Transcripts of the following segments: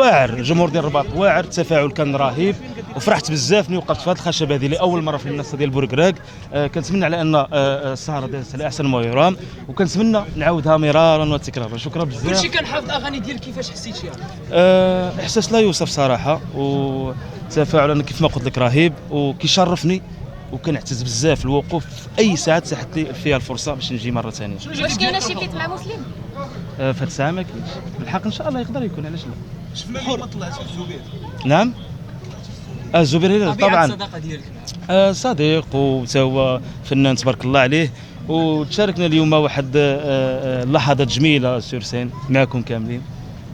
واعر، الجمهور ديال الرباط واعر، التفاعل كان رهيب، وفرحت بزاف ملي وقفت في هذه الخشبه هذه لاول مره في المنصه ديال بوركراك. كنتمنى على ان السهره دازت على احسن ما يرام، وكنتمنى نعاودها مرارا وتكرارا. شكرا بزاف. كلشي كان حافظ اغاني ديالك، كيفاش حسيتيها؟ احساس لا يوصف صراحه، وتفاعل انا كيف ما قلت لك رهيب، وكيشرفني وكنعتز بزاف الوقوف في اي ساعه تحت لي فيها الفرصه باش نجي مره ثانيه. واش كاين شي فيت مع مسلم؟ في هذه الساعه ما كاينش بالحق، ان شاء الله يقدر يكون، علاش لا. شفنا اللي ما طلعش الزبير. نعم. الزبير طبعا الصداقه ديالك صديق، وتا هو فنان تبارك الله عليه، وتشاركنا اليوم واحد لحظات جميله سور سين معكم كاملين.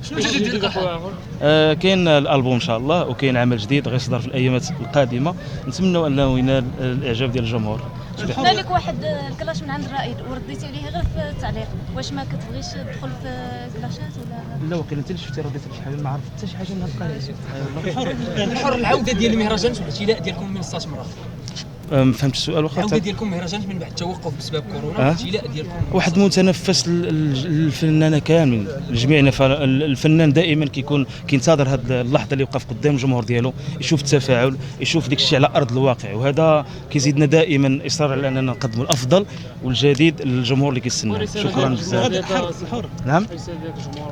شنو الجديد ديالك اخويا؟ كاين الالبوم ان شاء الله، وكاين عمل جديد غيصدر في الايامات القادمه، نتمنوا انه ينال الاعجاب ديال الجمهور. شفنا لك واحد الكلاش من عند الرائد ورديتي عليه غير في التعليق، واش ما كتبغيش تدخل في كلاشات ولا؟ لا وكيل انت اللي شفتي رديت شي حاجه، ما عرفت حتى شي حاجه من هاد القضيه. الحر العوده ديال المهرجان والاعتلاء ديالكم من منصات مره. ما فهمتش السؤال واخا. العوده ديالكم مهرجان من بعد التوقف بسبب كورونا والاعتلاء ديالكم واحد متنفس للفنانه كامل لجميعنا. فالفنان دائما كينتظر هذه اللحظه اللي يوقف قدام الجمهور ديالو، يشوف التفاعل، يشوف داك الشيء على ارض الواقع، وهذا كيزيدنا دائما اصرار على اننا نقدموا الافضل والجديد للجمهور اللي كيستنى. شكرا بزاف. نعم.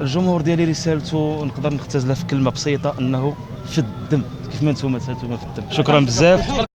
الجمهور ديالي رسالته نقدر نختزلها في كلمه بسيطه، انه في الدم، كيف ما انتم في الدم. شكرا بزاف.